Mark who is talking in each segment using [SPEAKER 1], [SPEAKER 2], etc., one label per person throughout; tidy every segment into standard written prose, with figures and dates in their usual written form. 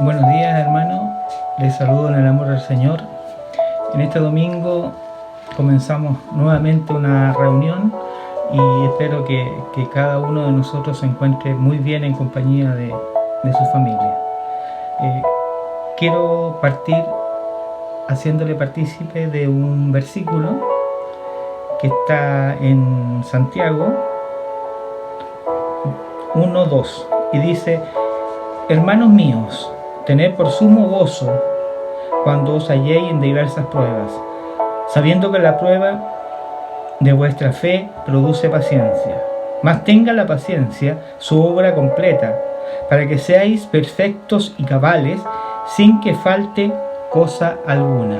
[SPEAKER 1] Buenos días, hermanos. Les saludo en el amor del Señor. En este domingo comenzamos nuevamente una reunión y espero que cada uno de nosotros se encuentre muy bien en compañía de su familia. Quiero partir haciéndole partícipe de un versículo que está en Santiago 1:2 y dice: Hermanos míos, tened por sumo gozo cuando os halléis en diversas pruebas, sabiendo que la prueba de vuestra fe produce paciencia. Mas tenga la paciencia su obra completa, para que seáis perfectos y cabales, sin que falte cosa alguna.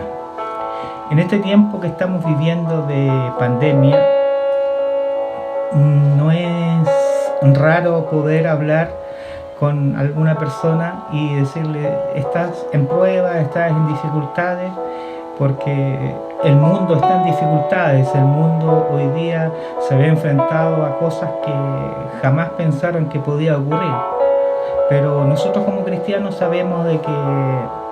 [SPEAKER 1] En este tiempo que estamos viviendo de pandemia, no es raro poder hablar con alguna persona y decirle: estás en prueba, estás en dificultades, porque el mundo está en dificultades. El mundo hoy día se ve enfrentado a cosas que jamás pensaron que podía ocurrir. Pero nosotros como cristianos sabemos de que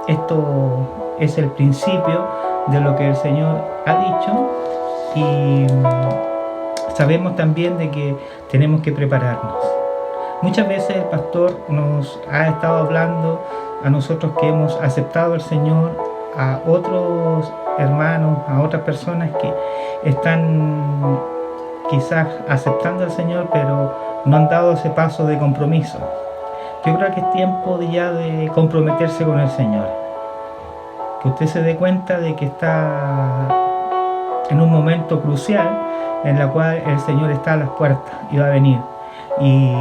[SPEAKER 1] esto es el principio de lo que el Señor ha dicho, y sabemos también de que tenemos que prepararnos. Muchas veces el pastor nos ha estado hablando a nosotros que hemos aceptado al Señor, a otros hermanos, a otras personas que están quizás aceptando al Señor, pero no han dado ese paso de compromiso. Yo creo que es tiempo ya de comprometerse con el Señor. Que usted se dé cuenta de que está en un momento crucial en la cual el Señor está a las puertas y va a venir. Y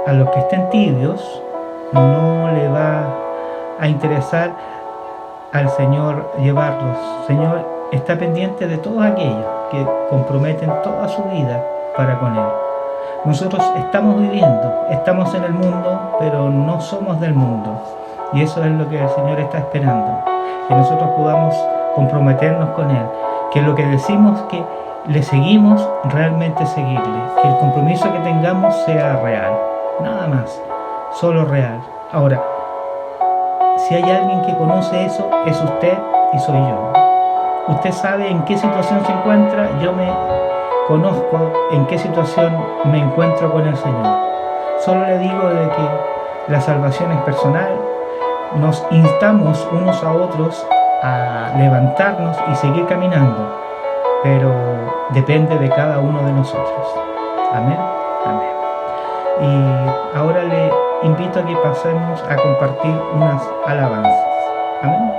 [SPEAKER 1] a los que estén tibios no le va a interesar al Señor llevarlos. El Señor está pendiente de todos aquellos que comprometen toda su vida para con Él. Nosotros estamos viviendo, estamos en el mundo, pero no somos del mundo. Y eso es lo que el Señor está esperando, que nosotros podamos comprometernos con Él, que lo que decimos que le seguimos, realmente seguirle, que el compromiso que tengamos sea real, nada más, solo real. Ahora, si hay alguien que conoce eso, es usted y soy yo. Usted sabe en qué situación se encuentra, yo me conozco en qué situación me encuentro con el Señor. Solo le digo de que la salvación es personal, nos instamos unos a otros a levantarnos y seguir caminando, pero depende de cada uno de nosotros. Amén, amén. Y ahora le invito a que pasemos a compartir unas alabanzas. Amén.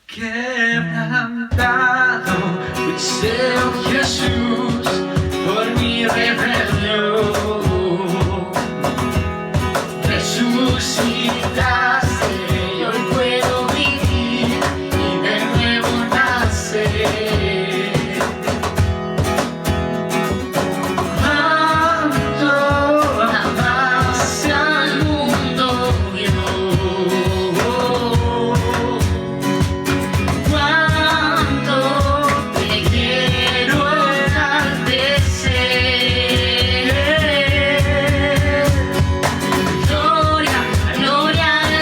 [SPEAKER 2] Quebrantado deseo, Jesús, por mi rebelión. Resucitaste y hoy puedo vivir y de nuevo nacer. Cuánto amaste al mundo, cuánto te quiero enaltecer. Gloria, gloria al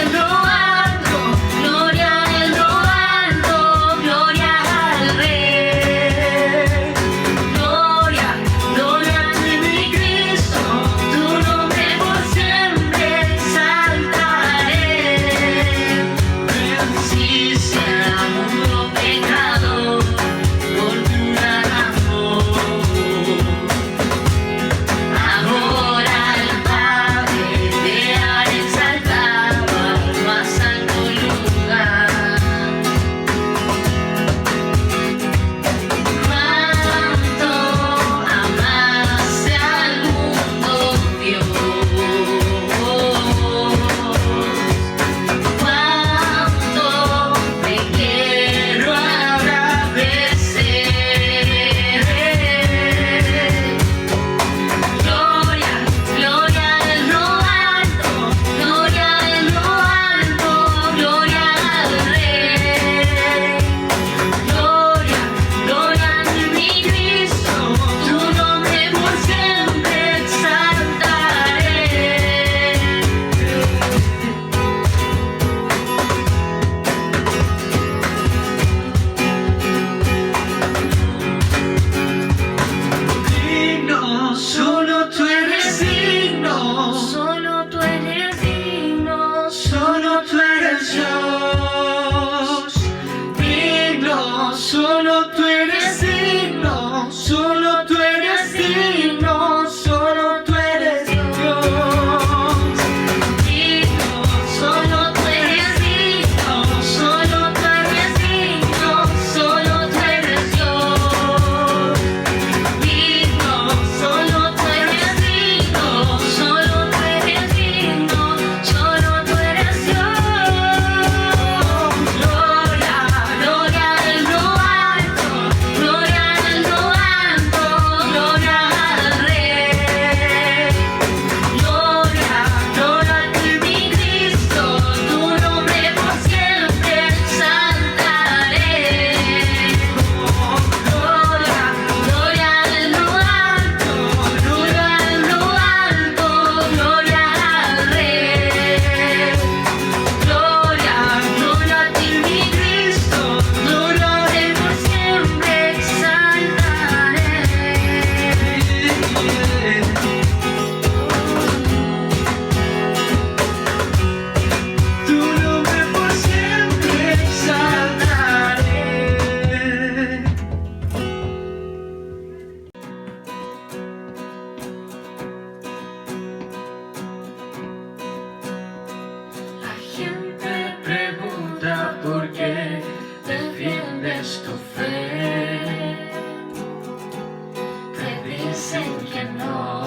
[SPEAKER 2] dicen que no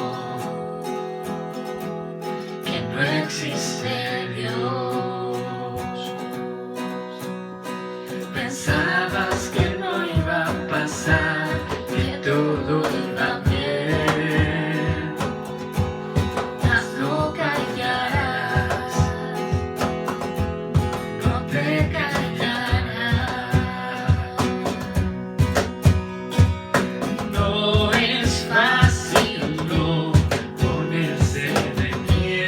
[SPEAKER 2] existe Dios. Pensabas que no iba a pasar, que todo iba bien, mas no callarás, no te callarás. No es fácil no ponerse de pie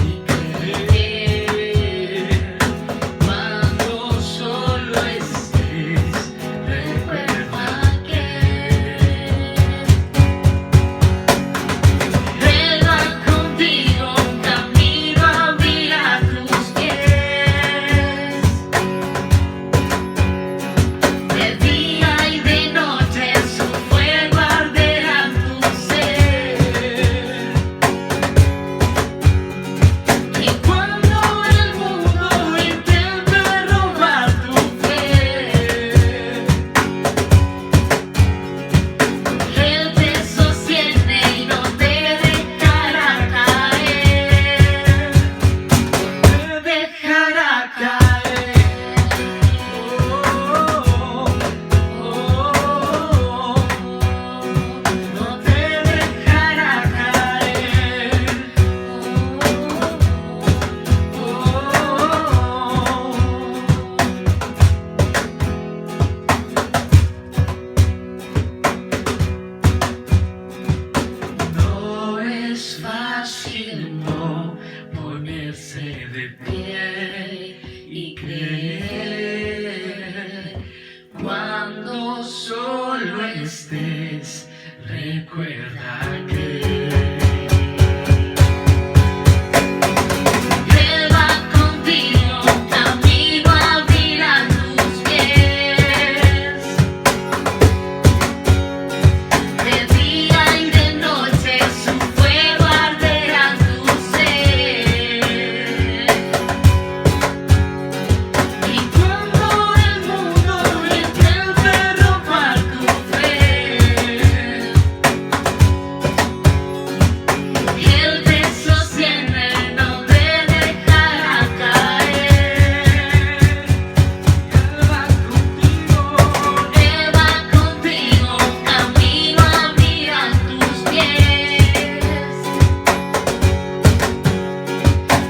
[SPEAKER 2] y creer cuando solo estés. Recuerda que Él va contigo, camino a mirar tus pies. De día y de noche su fuego arderá en tu ser. Y cuando el mundo intente robar tu fe, Él te sostiene y no te dejará caer. Te dejará caer. No te dejará caer. No es fácil no ponerse de pie y creer cuando solo estés. Recuerda que Él va contigo, camino a mirar tus pies. De día y de noche su fuego arderá en tu ser. Y cuando el mundo intente robar tu fe, Él te sostiene, no te dejará caer. Él va contigo, camino a mirar tus pies.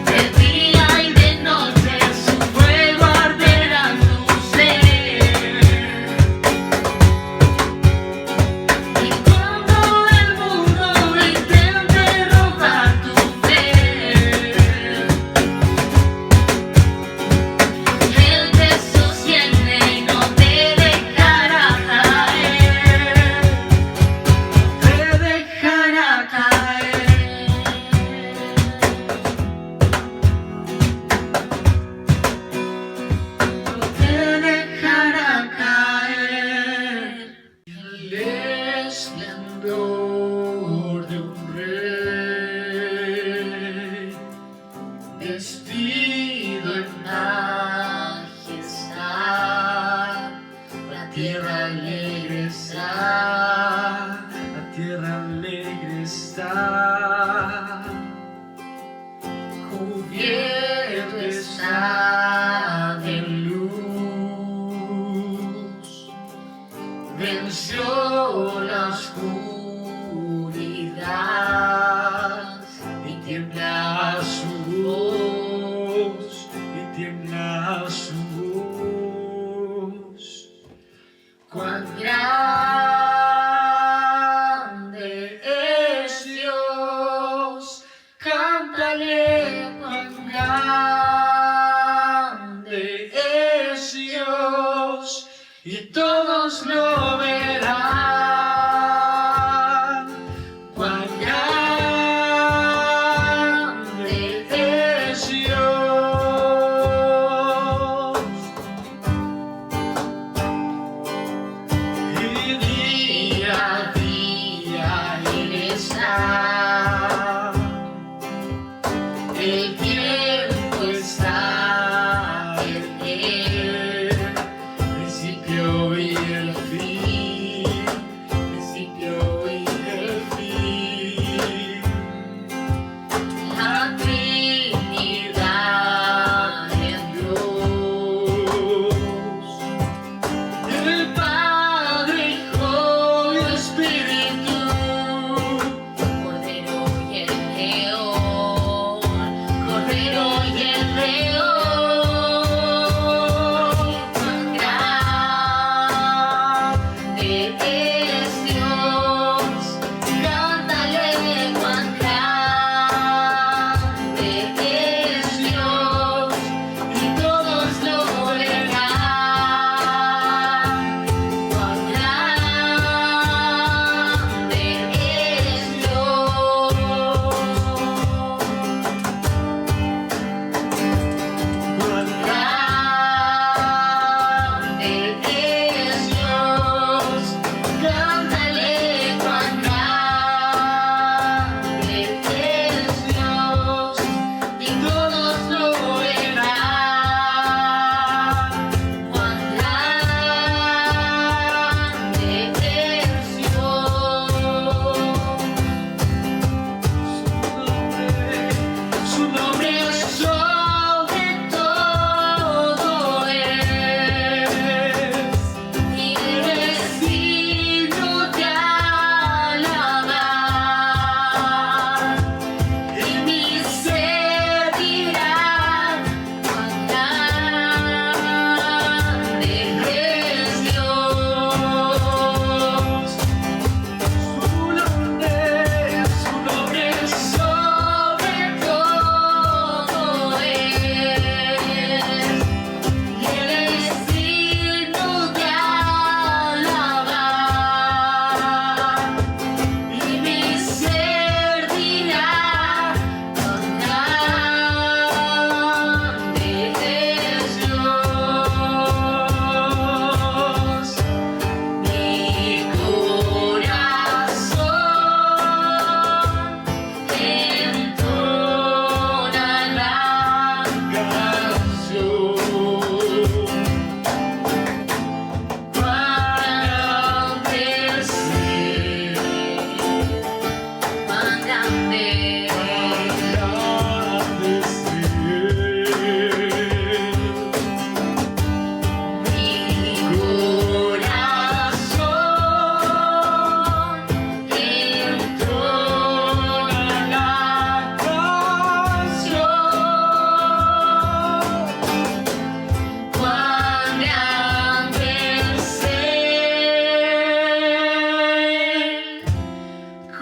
[SPEAKER 2] De día y de noche su fuego arderá en tu ser. Y cuando el mundo intente robar tu fe, Él te sostiene y no te dejará caer. Te dejará caer. No te dejará caer. El esplendor de un rey, vestido en majestad, la tierra alegre está, la tierra alegre está, cubierto está de luz. Venció la oscuridad y tiembla su voz, y tiembla su voz. Cuán grande es Dios, cántale, cuán grande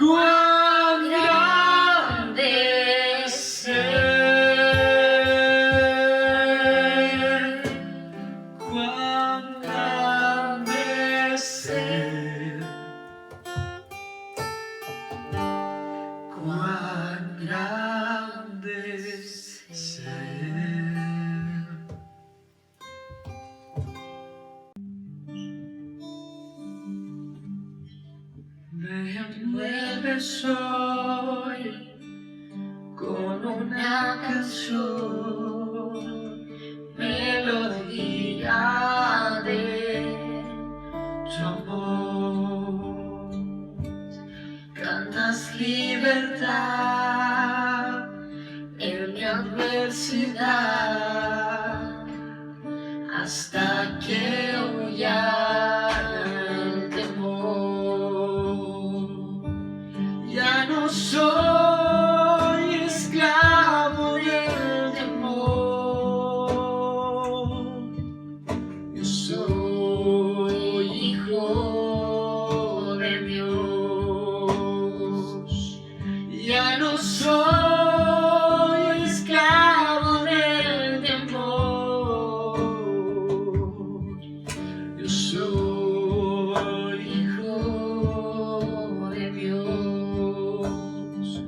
[SPEAKER 2] cuán grande es Él, cuán grande es Él, cuán grande es Él. Me envuelves hoy con una canción, melodía de tu amor. Cantas libertad en mi adversidad hasta que huya el temor. Ya no soy esclavo del temor, yo soy hijo de Dios. Ya no soy esclavo del temor, yo soy hijo de Dios.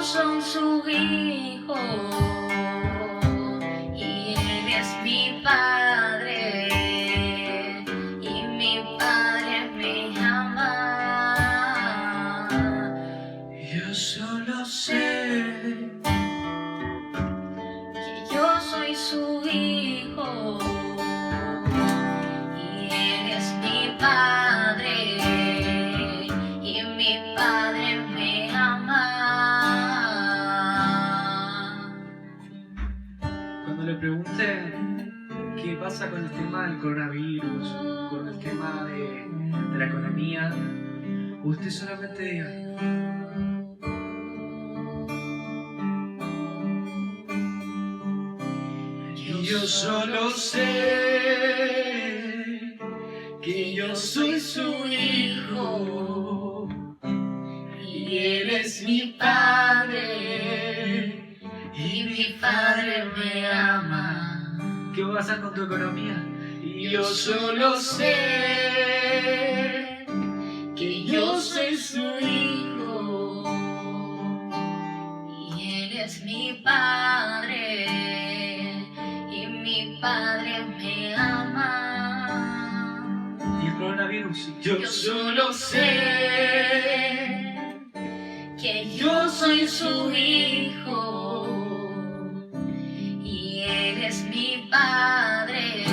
[SPEAKER 2] soy su hijo y Él es mi Padre y mi Padre me ama.
[SPEAKER 3] Yo solo sé
[SPEAKER 2] Que yo soy su hijo y Él es mi Padre y mi Padre me ama.
[SPEAKER 3] cuando le pregunté qué pasa con el tema del coronavirus, con el tema de la economía, usted solamente diga: y yo solo sé que yo soy su hijo
[SPEAKER 2] Y Él es mi Padre y mi Padre me ama.
[SPEAKER 3] ¿Qué va a pasar con tu economía? Y yo solo sé
[SPEAKER 2] Que yo soy su hijo y Él es mi Padre y mi Padre me ama.
[SPEAKER 3] y el coronavirus.
[SPEAKER 2] Yo solo sé que yo soy su hijo y Él es mi Padre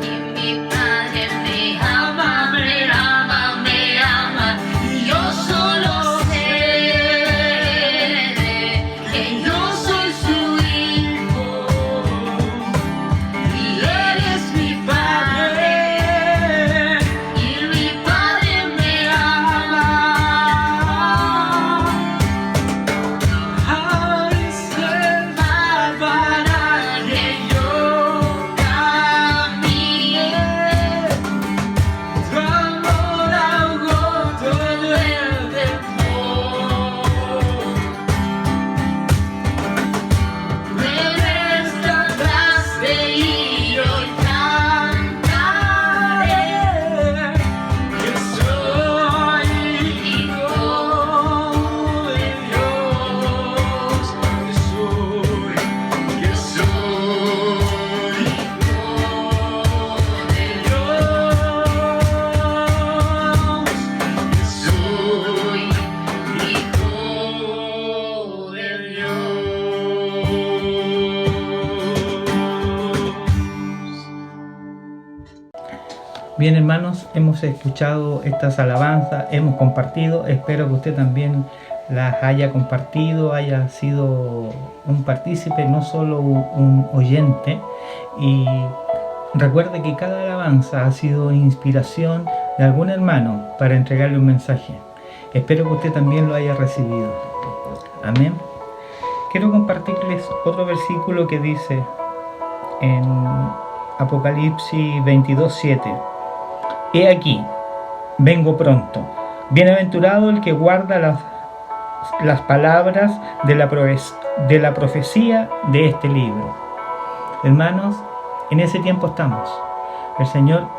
[SPEAKER 2] y mi Padre me ama, me ama, me ama. Y yo solo sé que yo soy su hijo y Él es mi Padre y mi Padre me ama.
[SPEAKER 3] Ay, ser
[SPEAKER 2] Para que yo camine
[SPEAKER 3] tu amor ahogó todo
[SPEAKER 2] el temor. Debes atrás de ir hoy cantaré
[SPEAKER 3] que soy hijo de Dios, que soy hijo de Dios, que soy
[SPEAKER 2] hijo de Dios.
[SPEAKER 1] Bien, hermanos, hemos escuchado estas alabanzas, hemos compartido, espero que usted también las haya compartido, haya sido un partícipe, no solo un oyente. Y recuerde que cada alabanza ha sido inspiración de algún hermano para entregarle un mensaje. Espero que usted también lo haya recibido. Amén. Quiero compartirles otro versículo que dice en Apocalipsis 22:7: He aquí, vengo pronto. Bienaventurado el que guarda las palabras de la profecía de este libro. Hermanos, en ese tiempo estamos. El Señor,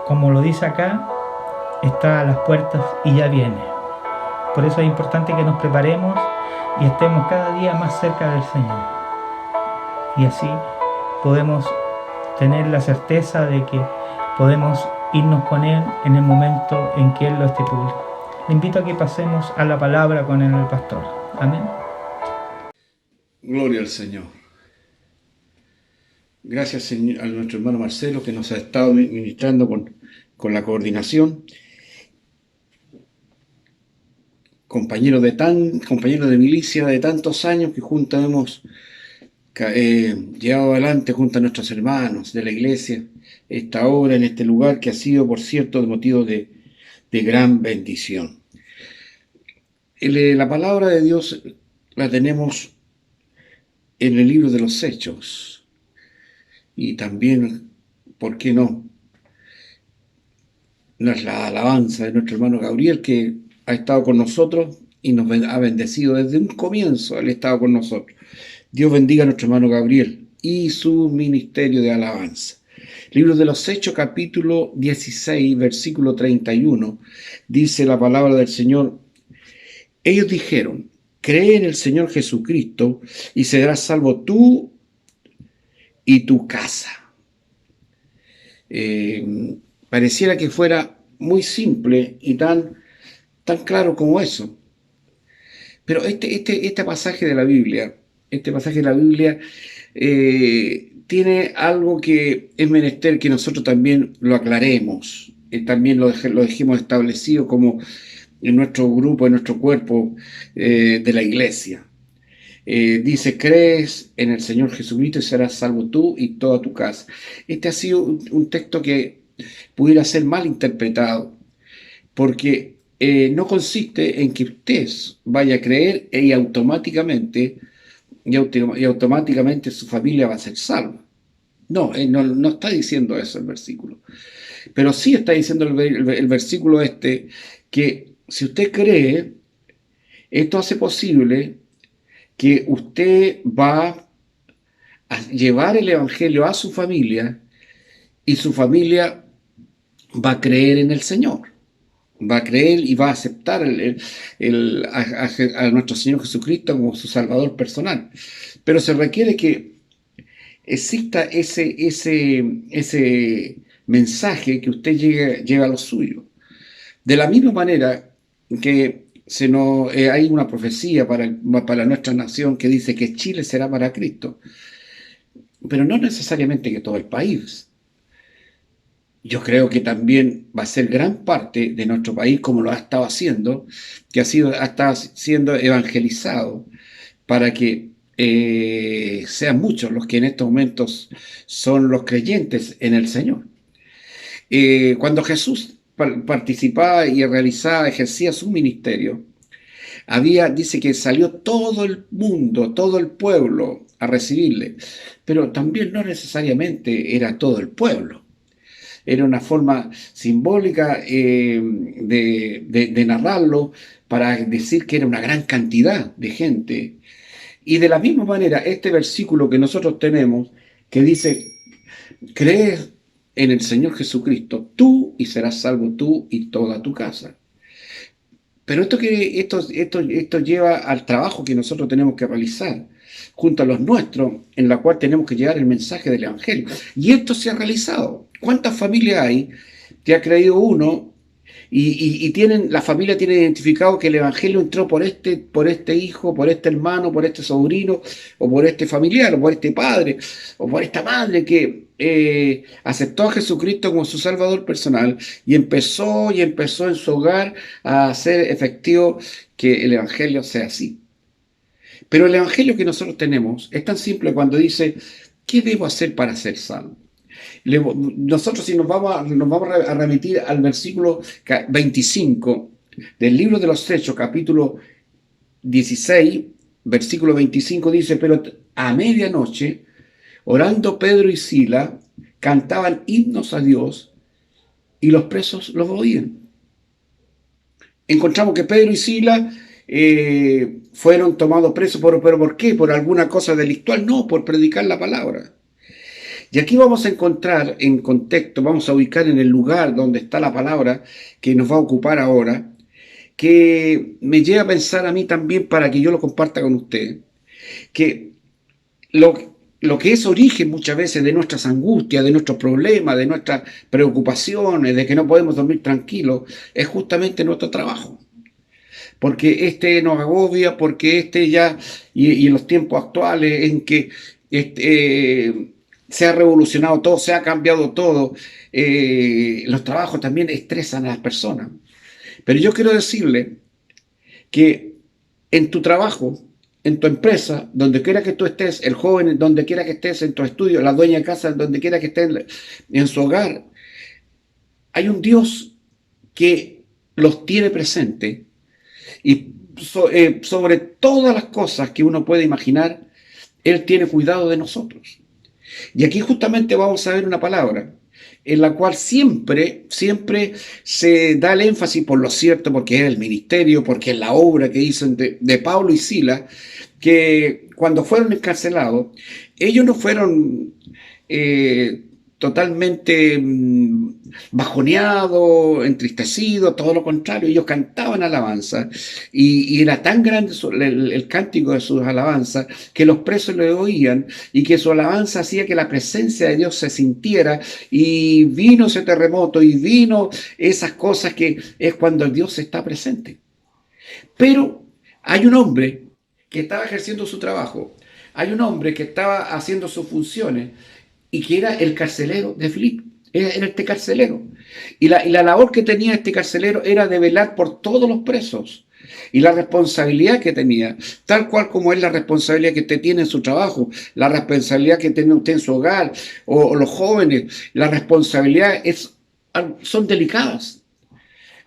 [SPEAKER 1] como lo dice acá, está a las puertas y ya viene. Por eso es importante que nos preparemos y estemos cada día más cerca del Señor. Y así podemos tener la certeza de que podemos irnos con Él en el momento en que Él lo estipule. Le invito a que pasemos a la palabra con el pastor. Amén.
[SPEAKER 4] Gloria al Señor. Gracias, Señor, a nuestro hermano Marcelo, que nos ha estado ministrando con la coordinación. Compañero de milicia de tantos años que juntos hemos llevado adelante junto a nuestros hermanos de la iglesia esta obra en este lugar que ha sido, por cierto, de motivo de gran bendición. La palabra de Dios la tenemos en el libro de los Hechos y también, ¿por qué no?, la alabanza de nuestro hermano Gabriel, que ha estado con nosotros y nos ha bendecido desde un comienzo. Él ha estado con nosotros. Dios bendiga a nuestro hermano Gabriel y su ministerio de alabanza. Libro de los Hechos, capítulo 16, versículo 31, dice la palabra del Señor: ellos dijeron: cree en el Señor Jesucristo y serás salvo tú y tu casa. Pareciera que fuera muy simple y tan claro como eso. Pero este pasaje de la Biblia, tiene algo que es menester que nosotros también lo aclaremos, también lo dejemos establecido como en nuestro grupo, en nuestro cuerpo de la iglesia. Dice, crees en el Señor Jesucristo y serás salvo tú y toda tu casa. Este ha sido un texto que pudiera ser mal interpretado, porque no consiste en que usted vaya a creer y automáticamente su familia va a ser salva. No, no está diciendo eso el versículo. Pero sí está diciendo el versículo que si usted cree, esto hace posible que usted va a llevar el evangelio a su familia y su familia va a creer en el Señor. Va a creer y va a aceptar a nuestro Señor Jesucristo como su Salvador personal. Pero se requiere que exista ese mensaje que usted llegue a lo suyo. De la misma manera que hay una profecía para nuestra nación que dice que Chile será para Cristo, pero no necesariamente que todo el país. Yo creo que también va a ser gran parte de nuestro país, como lo ha estado haciendo, que ha estado siendo evangelizado para que sean muchos los que en estos momentos son los creyentes en el Señor. Cuando Jesús participaba y ejercía su ministerio, dice que salió todo el mundo, todo el pueblo a recibirle, pero también no necesariamente era todo el pueblo. Era una forma simbólica de narrarlo para decir que era una gran cantidad de gente. Y de la misma manera, este versículo que nosotros tenemos, que dice, crees en el Señor Jesucristo, tú y serás salvo tú y toda tu casa. Pero esto lleva al trabajo que nosotros tenemos que realizar junto a los nuestros, en la cual tenemos que llevar el mensaje del Evangelio. Y esto se ha realizado. ¿Cuántas familias hay que ha creído uno y la familia tiene identificado que el Evangelio entró por este hijo, por este hermano, por este sobrino, o por este familiar, o por este padre, o por esta madre que aceptó a Jesucristo como su Salvador personal y empezó en su hogar a hacer efectivo que el Evangelio sea así? Pero el Evangelio que nosotros tenemos es tan simple cuando dice, ¿qué debo hacer para ser salvo? Nosotros si nos vamos a remitir al versículo 25 del libro de los Hechos, capítulo 16, versículo 25, dice, pero a medianoche, orando Pedro y Sila, cantaban himnos a Dios y los presos los oían. Encontramos que Pedro y Sila fueron tomados presos, pero ¿por qué? ¿Por alguna cosa delictual? No, por predicar la palabra. Y aquí vamos a encontrar en contexto, vamos a ubicar en el lugar donde está la palabra que nos va a ocupar ahora, que me lleva a pensar a mí también para que yo lo comparta con usted, que lo que es origen muchas veces de nuestras angustias, de nuestros problemas, de nuestras preocupaciones, de que no podemos dormir tranquilos, es justamente nuestro trabajo. Porque nos agobia, porque y en los tiempos actuales en que se ha revolucionado todo, se ha cambiado todo, los trabajos también estresan a las personas. Pero yo quiero decirle que en tu trabajo, en tu empresa, donde quiera que tú estés, el joven, donde quiera que estés, en tu estudio, la dueña de casa, donde quiera que estés, en su hogar, hay un Dios que los tiene presente y sobre todas las cosas que uno puede imaginar, Él tiene cuidado de nosotros. Y aquí justamente vamos a ver una palabra en la cual siempre se da el énfasis por lo cierto, porque es el ministerio, porque es la obra que hizo de Pablo y Silas, que cuando fueron encarcelados, ellos no fueron totalmente bajoneado, entristecido, todo lo contrario. Ellos cantaban alabanza y era tan grande el cántico de sus alabanzas que los presos le oían y que su alabanza hacía que la presencia de Dios se sintiera y vino ese terremoto y vino esas cosas que es cuando Dios está presente. Pero hay un hombre que estaba ejerciendo su trabajo, hay un hombre que estaba haciendo sus funciones y que era el carcelero de Filipo. Era este carcelero. Y la labor que tenía este carcelero era de velar por todos los presos. Y la responsabilidad que tenía, tal cual como es la responsabilidad que usted tiene en su trabajo, la responsabilidad que tiene usted en su hogar, o los jóvenes, la responsabilidad son delicadas.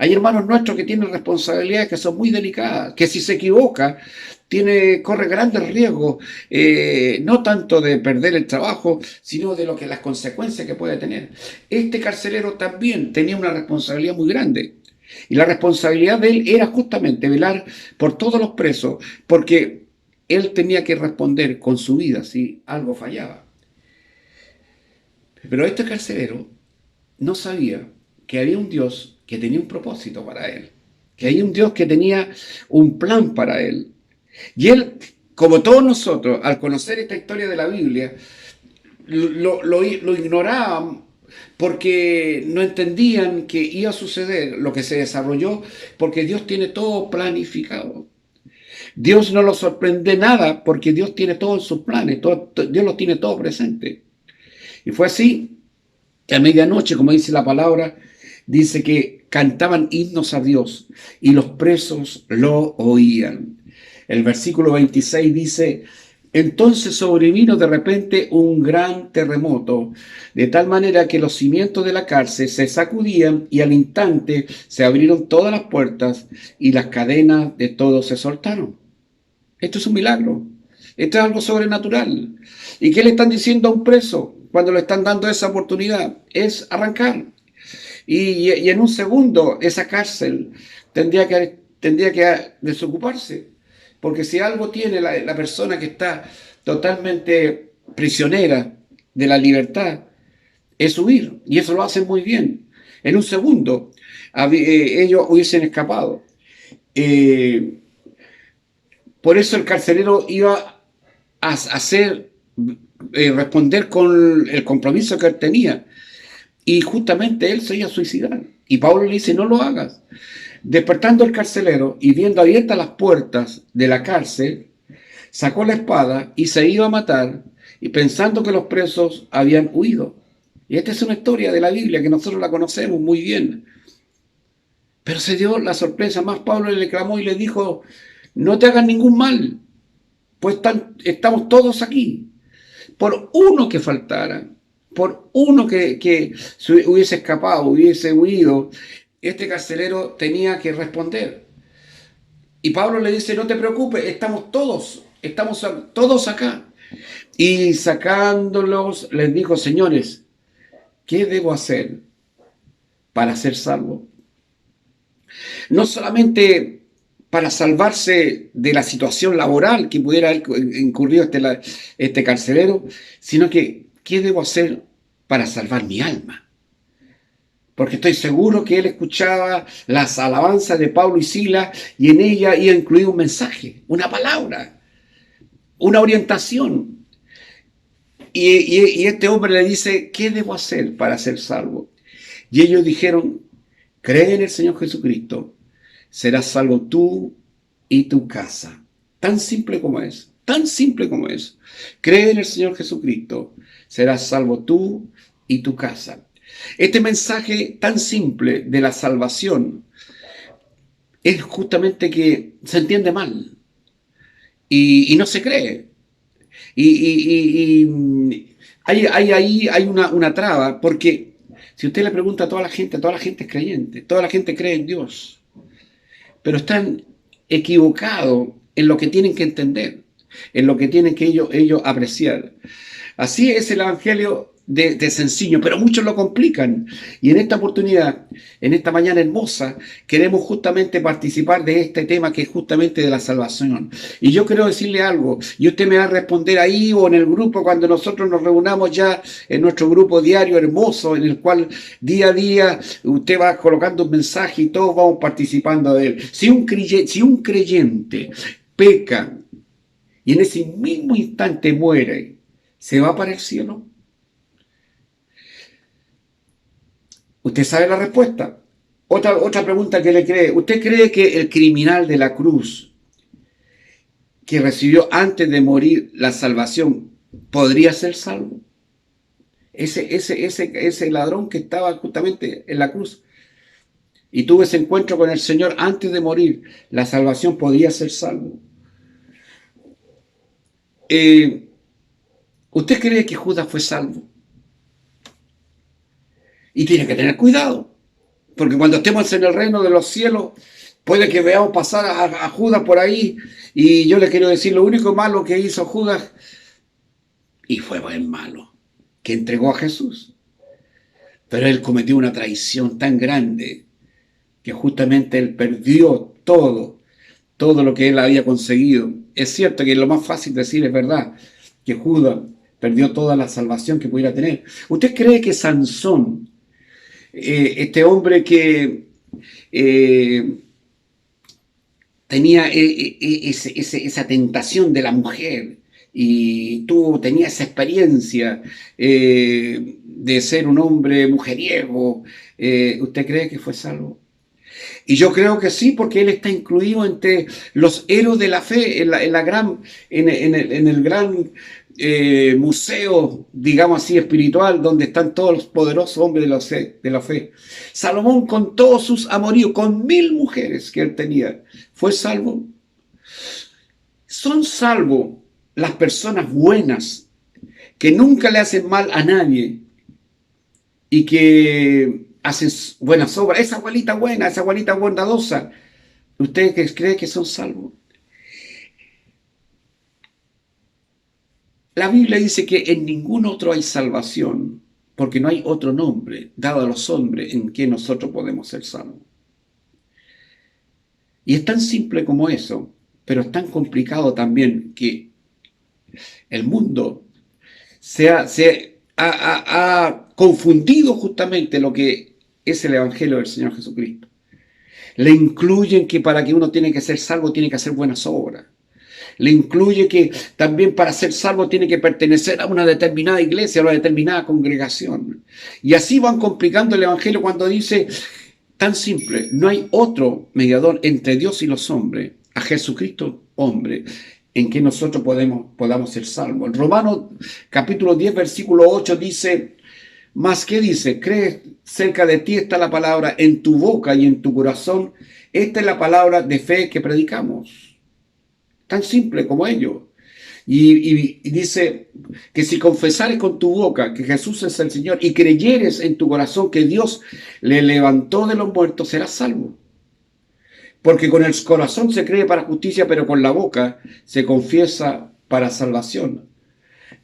[SPEAKER 4] Hay hermanos nuestros que tienen responsabilidades que son muy delicadas, que si se equivoca, corre grandes riesgos, no tanto de perder el trabajo, sino de las consecuencias que puede tener. Este carcelero también tenía una responsabilidad muy grande. Y la responsabilidad de él era justamente velar por todos los presos, porque él tenía que responder con su vida si algo fallaba. Pero este carcelero no sabía que había un Dios que tenía un propósito para él, que hay un Dios que tenía un plan para él. Y él, como todos nosotros, al conocer esta historia de la Biblia, lo ignoraban porque no entendían que iba a suceder lo que se desarrolló, porque Dios tiene todo planificado. Dios no lo sorprende nada porque Dios tiene todo en sus planes, Dios lo tiene todo presente. Y fue así que a medianoche, como dice la palabra, dice que cantaban himnos a Dios y los presos lo oían. El versículo 26 dice: entonces sobrevino de repente un gran terremoto, de tal manera que los cimientos de la cárcel se sacudían y al instante se abrieron todas las puertas y las cadenas de todos se soltaron. Esto es un milagro. Esto es algo sobrenatural. ¿Y qué le están diciendo a un preso cuando le están dando esa oportunidad? Es arrancar. Y en un segundo esa cárcel tendría que desocuparse. Porque si algo tiene la persona que está totalmente prisionera de la libertad, es huir. Y eso lo hacen muy bien. En un segundo ellos hubiesen escapado. Por eso el carcelero iba a responder con el compromiso que él tenía. Y justamente él se iba a suicidar. Y Pablo le dice: no lo hagas. Despertando el carcelero y viendo abiertas las puertas de la cárcel, sacó la espada y se iba a matar, y pensando que los presos habían huido. Y esta es una historia de la Biblia que nosotros la conocemos muy bien. Pero se dio la sorpresa más. Pablo le clamó y le dijo: no te hagas ningún mal, pues estamos todos aquí. Por uno que faltara, por uno que hubiese escapado, hubiese huido, este carcelero tenía que responder. Y Pablo le dice: no te preocupes, estamos todos acá. Y sacándolos, les dijo: señores, ¿qué debo hacer para ser salvo? No solamente para salvarse de la situación laboral que pudiera haber incurrido este carcelero, sino que ¿qué debo hacer para salvar mi alma? Porque estoy seguro que él escuchaba las alabanzas de Pablo y Silas y en ella iba incluido un mensaje, una palabra, una orientación. Y este hombre le dice: ¿qué debo hacer para ser salvo? Y ellos dijeron: cree en el Señor Jesucristo, serás salvo tú y tu casa. Tan simple como es, tan simple como es. Cree en el Señor Jesucristo, serás salvo tú y tu casa. Este mensaje tan simple de la salvación es justamente que se entiende mal y no se cree. Y hay una traba, porque si usted le pregunta a toda la gente es creyente, toda la gente cree en Dios, pero están equivocados en lo que tienen que entender, en lo que tienen que ellos apreciar. Así es el Evangelio de sencillo, pero muchos lo complican. Y en esta oportunidad, en esta mañana hermosa, queremos justamente participar de este tema que es justamente de la salvación. Y yo quiero decirle algo, y usted me va a responder ahí o en el grupo cuando nosotros nos reunamos ya en nuestro grupo diario hermoso, en el cual día a día usted va colocando un mensaje y todos vamos participando de él. Si un creyente peca y en ese mismo instante muere, ¿se va para el cielo? ¿Usted sabe la respuesta? Otra pregunta que le cree. ¿Usted cree que el criminal de la cruz, que recibió antes de morir la salvación, podría ser salvo? Ese ladrón que estaba justamente en la cruz y tuvo ese encuentro con el Señor antes de morir, ¿la salvación podría ser salvo? ¿Usted cree que Judas fue salvo? Y tiene que tener cuidado, porque cuando estemos en el reino de los cielos, puede que veamos pasar a Judas por ahí, y yo le quiero decir, lo único malo que hizo Judas, y fue buen malo, que entregó a Jesús. Pero él cometió una traición tan grande, que justamente él perdió todo lo que él había conseguido. Es cierto que lo más fácil decir es verdad, que Judas perdió toda la salvación que pudiera tener. ¿Usted cree que Sansón, este hombre que tenía esa tentación de la mujer y tenía esa experiencia de ser un hombre mujeriego, ¿usted cree que fue salvo? Y yo creo que sí, porque él está incluido entre los héroes de la fe, en el gran museo, digamos así, espiritual, donde están todos los poderosos hombres de la fe. Salomón, con todos sus amoríos, con 1000 mujeres que él tenía, ¿fue salvo? Son salvos las personas buenas, que nunca le hacen mal a nadie y que hacen buenas obras. Esa abuelita buena, esa abuelita bondadosa, ¿usted cree que son salvos? La Biblia dice que en ningún otro hay salvación, porque no hay otro nombre dado a los hombres en que nosotros podemos ser salvos. Y es tan simple como eso, pero es tan complicado también que el mundo ha confundido justamente lo que es el Evangelio del Señor Jesucristo. Le incluyen que para que uno tiene que ser salvo tiene que hacer buenas obras. Le incluye que también para ser salvo tiene que pertenecer a una determinada iglesia, a una determinada congregación. Y así van complicando el Evangelio cuando dice, tan simple, no hay otro mediador entre Dios y los hombres, a Jesucristo hombre, en que nosotros podamos ser salvos. En Romanos capítulo 10, versículo 8 dice, ¿más qué dice? ¿Crees cerca de ti está la palabra en tu boca y en tu corazón? Esta es la palabra de fe que predicamos. Tan simple como ello. Y dice que si confesares con tu boca que Jesús es el Señor y creyeres en tu corazón que Dios le levantó de los muertos, serás salvo. Porque con el corazón se cree para justicia, pero con la boca se confiesa para salvación.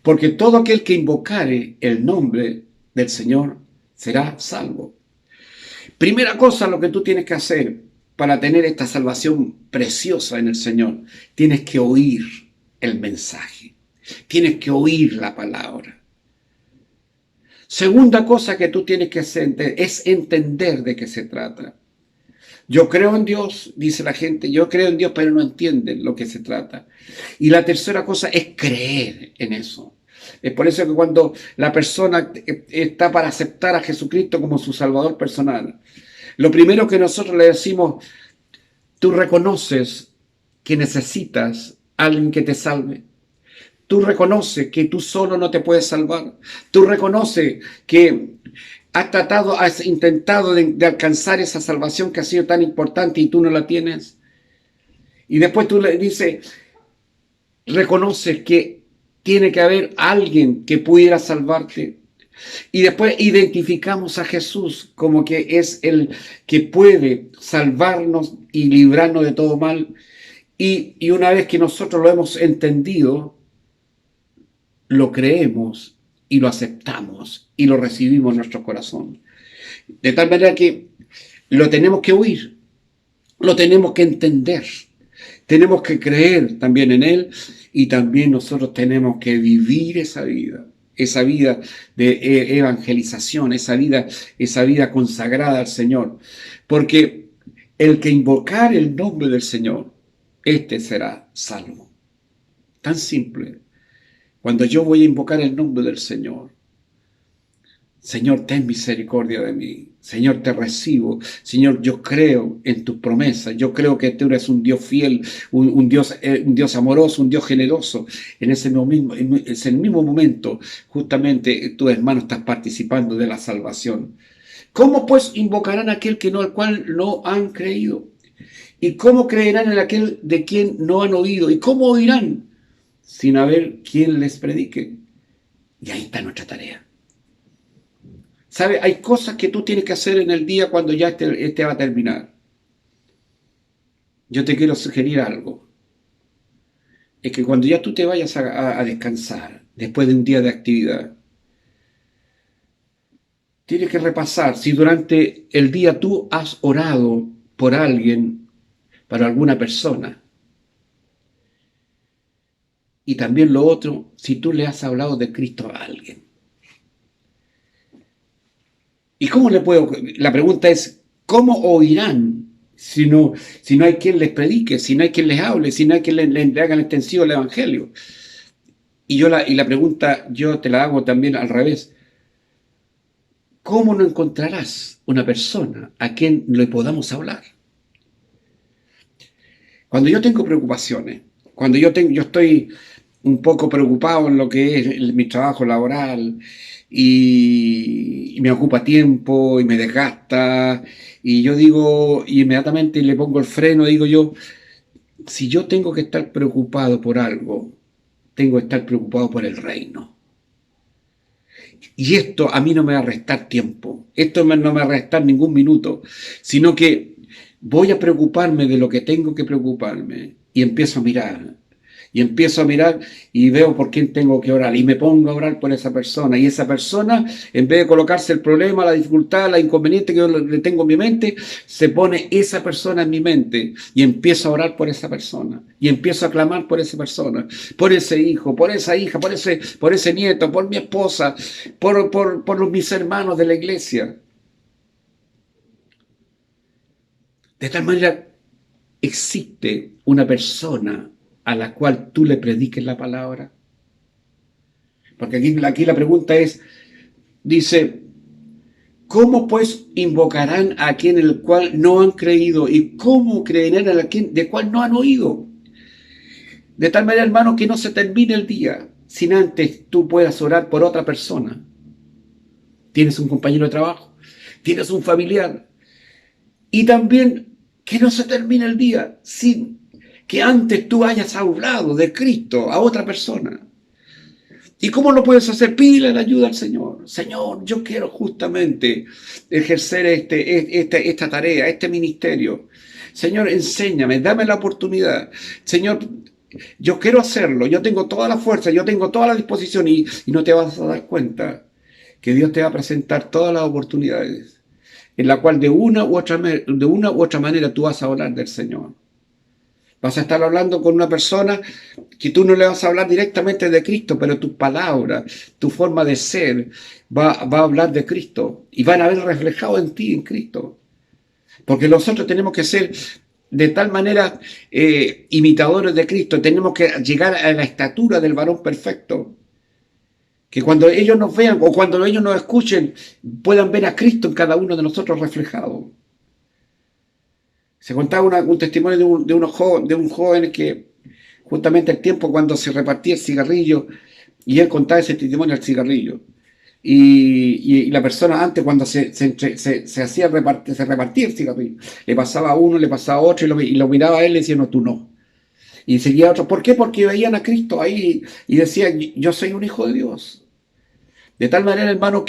[SPEAKER 4] Porque todo aquel que invocare el nombre del Señor será salvo. Primera cosa, lo que tú tienes que hacer para tener esta salvación preciosa en el Señor, tienes que oír el mensaje. Tienes que oír la palabra. Segunda cosa que tú tienes que hacer es entender de qué se trata. Yo creo en Dios, dice la gente, yo creo en Dios, pero no entienden lo que se trata. Y la tercera cosa es creer en eso. Es por eso que cuando la persona está para aceptar a Jesucristo como su Salvador personal, lo primero que nosotros le decimos, tú reconoces que necesitas a alguien que te salve. Tú reconoces que tú solo no te puedes salvar. Tú reconoces que has intentado de alcanzar esa salvación que ha sido tan importante y tú no la tienes. Y después tú le dices, reconoces que tiene que haber alguien que pudiera salvarte. Y después identificamos a Jesús como que es el que puede salvarnos y librarnos de todo mal. Y una vez que nosotros lo hemos entendido, lo creemos y lo aceptamos y lo recibimos en nuestro corazón. De tal manera que lo tenemos que oír, lo tenemos que entender, tenemos que creer también en Él y también nosotros tenemos que vivir esa vida de evangelización, esa vida consagrada al Señor. Porque el que invocar el nombre del Señor, este será salvo. Tan simple. Cuando yo voy a invocar el nombre del Señor, Señor, ten misericordia de mí. Señor, te recibo. Señor, yo creo en tus promesas. Yo creo que tú eres un Dios fiel, un Dios amoroso, un Dios generoso. En ese mismo momento, justamente, tu hermano estás participando de la salvación. ¿Cómo pues invocarán a aquel al cual no han creído? ¿Y cómo creerán en aquel de quien no han oído? ¿Y cómo oirán sin haber quien les predique? Y ahí está nuestra tarea. ¿Sabe? Hay cosas que tú tienes que hacer en el día cuando ya este va a terminar. Yo te quiero sugerir algo. Es que cuando ya tú te vayas a descansar, después de un día de actividad, tienes que repasar si durante el día tú has orado por alguien, para alguna persona. Y también lo otro, si tú le has hablado de Cristo a alguien. ¿Y cómo la pregunta es, ¿cómo oirán si no hay quien les predique, si no hay quien les hable, si no hay quien le haga extensivo el Evangelio? Y la pregunta yo te la hago también al revés. ¿Cómo no encontrarás una persona a quien le podamos hablar? Cuando yo tengo preocupaciones, cuando yo estoy un poco preocupado en lo que es mi trabajo laboral y me ocupa tiempo y me desgasta, y yo digo, y inmediatamente le pongo el freno, digo yo, si yo tengo que estar preocupado por algo, tengo que estar preocupado por el reino. Y esto a mí no me va a restar tiempo, esto no me va a restar ningún minuto, sino que voy a preocuparme de lo que tengo que preocuparme y empiezo a mirar. Y empiezo a mirar y veo por quién tengo que orar. Y me pongo a orar por esa persona. Y esa persona, en vez de colocarse el problema, la dificultad, la inconveniente que yo le tengo en mi mente, se pone esa persona en mi mente. Y empiezo a orar por esa persona. Y empiezo a clamar por esa persona. Por ese hijo, por esa hija, por ese nieto, por mi esposa, por mis hermanos de la iglesia. De tal manera, existe una persona a la cual tú le prediques la palabra. Porque aquí la pregunta es, dice, ¿cómo pues invocarán a quien el cual no han creído? ¿Y cómo creerán a quien de cual no han oído? De tal manera, hermano, que no se termine el día sin antes tú puedas orar por otra persona. Tienes un compañero de trabajo, tienes un familiar. Y también que no se termine el día sin que antes tú hayas hablado de Cristo a otra persona. ¿Y cómo lo puedes hacer? Pídele la ayuda al Señor. Señor, yo quiero justamente ejercer esta tarea, este ministerio. Señor, enséñame, dame la oportunidad. Señor, yo quiero hacerlo, yo tengo toda la fuerza, yo tengo toda la disposición y no te vas a dar cuenta que Dios te va a presentar todas las oportunidades en la cual de una u otra manera tú vas a hablar del Señor. Vas a estar hablando con una persona que tú no le vas a hablar directamente de Cristo, pero tus palabras, tu forma de ser va a hablar de Cristo y van a ver reflejado en ti, en Cristo. Porque nosotros tenemos que ser de tal manera imitadores de Cristo, tenemos que llegar a la estatura del varón perfecto. Que cuando ellos nos vean o cuando ellos nos escuchen, puedan ver a Cristo en cada uno de nosotros reflejado. Se contaba un testimonio de un joven que justamente el tiempo cuando se repartía el cigarrillo, y él contaba ese testimonio del cigarrillo. Y la persona antes cuando se repartía el cigarrillo, le pasaba a uno, le pasaba a otro y lo miraba a él y le decía, no, tú no. Y seguía a otro. ¿Por qué? Porque veían a Cristo ahí y decían, yo soy un hijo de Dios. De tal manera, hermano,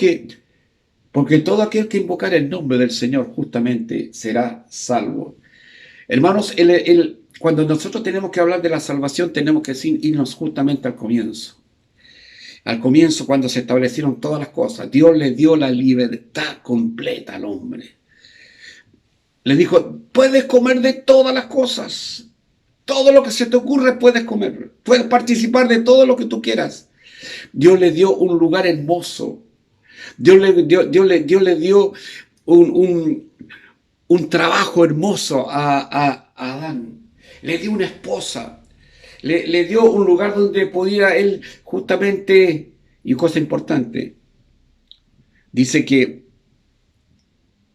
[SPEAKER 4] porque todo aquel que invocar el nombre del Señor justamente será salvo. Hermanos, cuando nosotros tenemos que hablar de la salvación, tenemos que irnos justamente al comienzo. Al comienzo, cuando se establecieron todas las cosas, Dios le dio la libertad completa al hombre. Le dijo, puedes comer de todas las cosas. Todo lo que se te ocurre puedes comer. Puedes participar de todo lo que tú quieras. Dios le dio un lugar hermoso. Dios le dio un trabajo hermoso a Adán. Le dio una esposa. Le dio un lugar donde pudiera él justamente, y cosa importante, dice que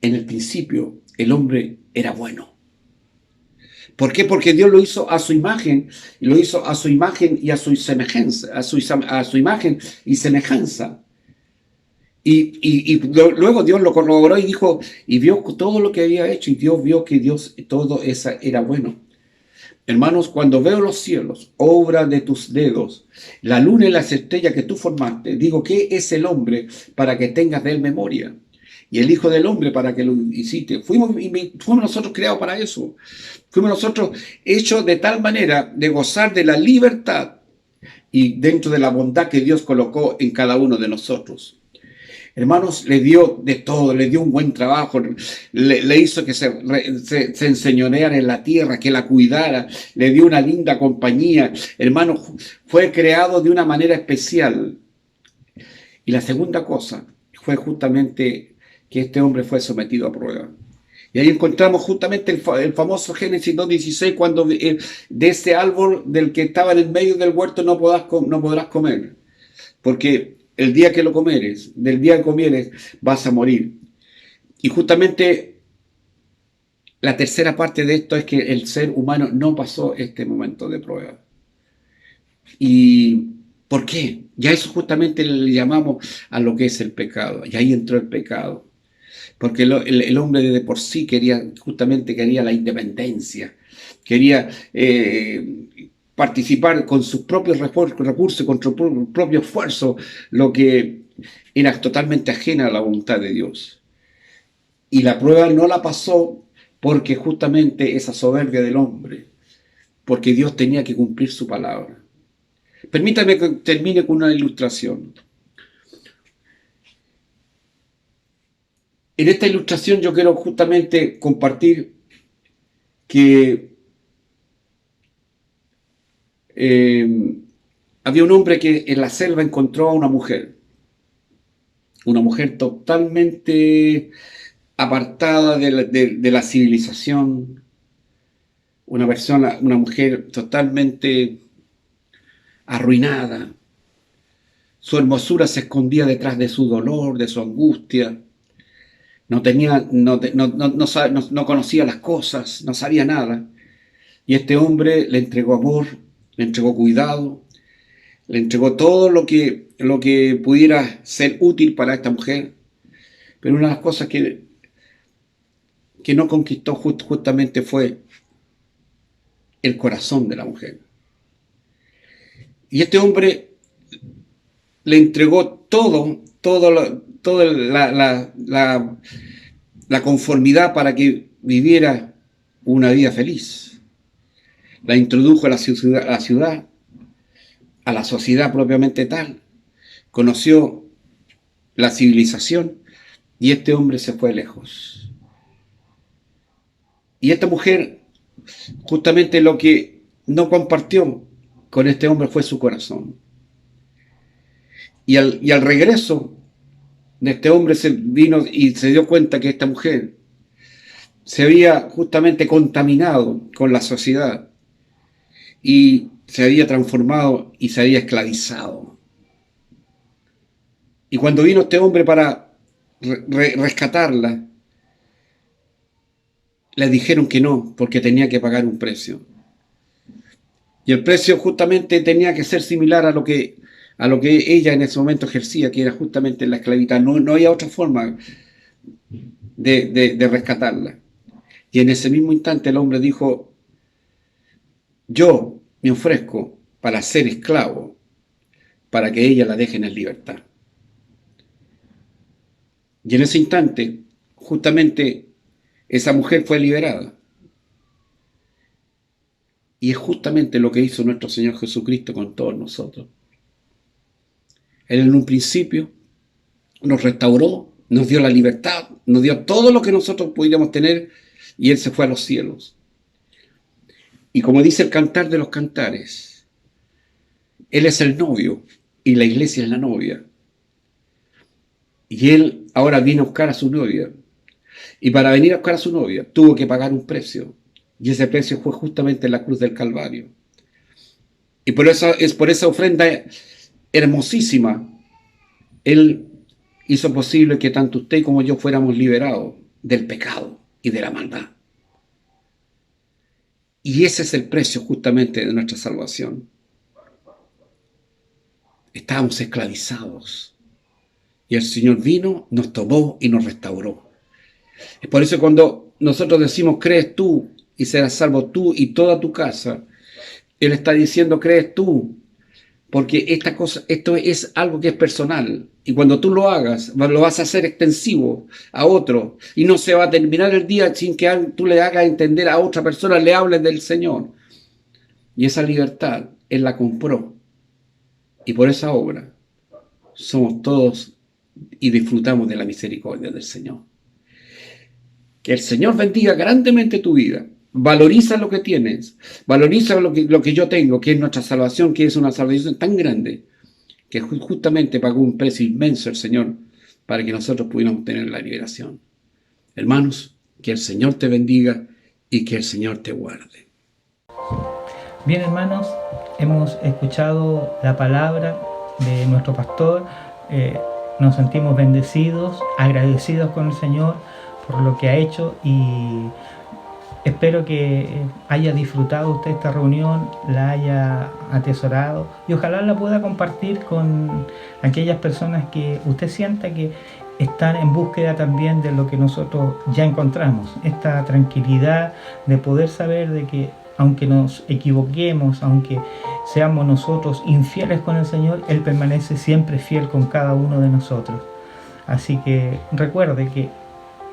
[SPEAKER 4] en el principio el hombre era bueno. ¿Por qué? Porque Dios lo hizo a su imagen, y lo hizo a su imagen y a su semejanza, a su imagen y semejanza. Luego Dios lo corroboró y dijo, y vio todo lo que había hecho, y Dios vio que todo eso era bueno. Hermanos, cuando veo los cielos, obra de tus dedos, la luna y las estrellas que tú formaste, digo, ¿qué es el hombre para que tengas de él memoria? Y el Hijo del Hombre para que lo hiciste. Fuimos nosotros creados para eso. Fuimos nosotros hechos de tal manera de gozar de la libertad y dentro de la bondad que Dios colocó en cada uno de nosotros. Hermanos, le dio de todo, le dio un buen trabajo, le hizo que se enseñoreara en la tierra, que la cuidara, le dio una linda compañía. Hermanos, fue creado de una manera especial. Y la segunda cosa fue justamente que este hombre fue sometido a prueba. Y ahí encontramos justamente el famoso Génesis 2:16, cuando de ese árbol del que estaba en el medio del huerto no podrás comer, porque el día que lo comeres, del día que comieres, vas a morir. Y justamente la tercera parte de esto es que el ser humano no pasó este momento de prueba. ¿Y por qué? Ya eso justamente le llamamos a lo que es el pecado. Y ahí entró el pecado. Porque el hombre de por sí quería la independencia. Quería participar con sus propios recursos, con su propio esfuerzo, lo que era totalmente ajena a la voluntad de Dios. Y la prueba no la pasó porque justamente esa soberbia del hombre, porque Dios tenía que cumplir su palabra. Permítame que termine con una ilustración. En esta ilustración yo quiero justamente compartir que había un hombre que en la selva encontró a una mujer totalmente apartada de la civilización, una mujer totalmente arruinada. Su hermosura se escondía detrás de su dolor, de su angustia. No conocía las cosas, no sabía nada. Y este hombre le entregó amor, le entregó cuidado, le entregó todo lo que pudiera ser útil para esta mujer. Pero una de las cosas que no conquistó justamente fue el corazón de la mujer. Y este hombre le entregó la conformidad para que viviera una vida feliz. La introdujo a la ciudad, a la sociedad propiamente tal. Conoció la civilización y este hombre se fue lejos. Y esta mujer, justamente lo que no compartió con este hombre fue su corazón. Y al regreso de este hombre se vino y se dio cuenta que esta mujer se había justamente contaminado con la sociedad y se había transformado y se había esclavizado. Y cuando vino este hombre para rescatarla, le dijeron que no, porque tenía que pagar un precio. Y el precio justamente tenía que ser similar a lo que ella en ese momento ejercía, que era justamente la esclavitud. No había otra forma de rescatarla. Y en ese mismo instante el hombre dijo: yo me ofrezco para ser esclavo, para que ella la dejen en libertad. Y en ese instante, justamente, esa mujer fue liberada. Y es justamente lo que hizo nuestro Señor Jesucristo con todos nosotros. Él en un principio nos restauró, nos dio la libertad, nos dio todo lo que nosotros pudiéramos tener, y Él se fue a los cielos. Y como dice el Cantar de los Cantares, Él es el novio y la iglesia es la novia. Y Él ahora vino a buscar a su novia. Y para venir a buscar a su novia tuvo que pagar un precio. Y ese precio fue justamente la cruz del Calvario. Y por eso, es por esa ofrenda hermosísima, Él hizo posible que tanto usted como yo fuéramos liberados del pecado y de la maldad. Y ese es el precio justamente de nuestra salvación. Estábamos esclavizados. Y el Señor vino, nos tomó y nos restauró. Es por eso cuando nosotros decimos, crees tú y serás salvo tú y toda tu casa, Él está diciendo, crees tú, porque esto es algo que es personal. Y cuando tú lo hagas, lo vas a hacer extensivo a otro. Y no se va a terminar el día sin que tú le hagas entender a otra persona, le hables del Señor. Y esa libertad Él la compró. Y por esa obra somos todos y disfrutamos de la misericordia del Señor. Que el Señor bendiga grandemente tu vida. Valoriza lo que tienes. Valoriza lo que yo tengo, que es nuestra salvación, que es una salvación tan grande, que justamente pagó un precio inmenso el Señor para que nosotros pudiéramos tener la liberación. Hermanos, que el Señor te bendiga y que el Señor te guarde.
[SPEAKER 1] Bien, hermanos, hemos escuchado la palabra de nuestro pastor. Nos sentimos bendecidos, agradecidos con el Señor por lo que ha hecho, y espero que haya disfrutado usted esta reunión, la haya atesorado y ojalá la pueda compartir con aquellas personas que usted sienta que están en búsqueda también de lo que nosotros ya encontramos. Esta tranquilidad de poder saber de que aunque nos equivoquemos, aunque seamos nosotros infieles con el Señor, Él permanece siempre fiel con cada uno de nosotros. Así que recuerde que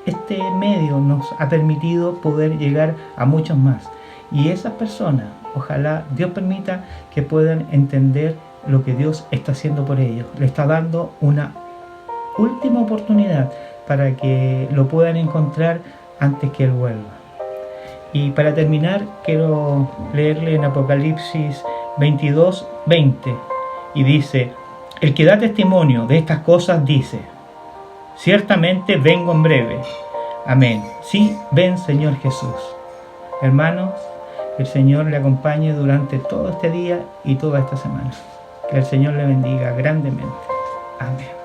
[SPEAKER 1] este medio nos ha permitido poder llegar a muchos más. Y esas personas, ojalá Dios permita que puedan entender lo que Dios está haciendo por ellos. Le está dando una última oportunidad para que lo puedan encontrar antes que Él vuelva. Y para terminar, quiero leerle en Apocalipsis 22:20. Y dice: el que da testimonio de estas cosas dice: ciertamente vengo en breve. Amén. Sí, ven, Señor Jesús. Hermanos, que el Señor le acompañe durante todo este día y toda esta semana. Que el Señor le bendiga grandemente. Amén.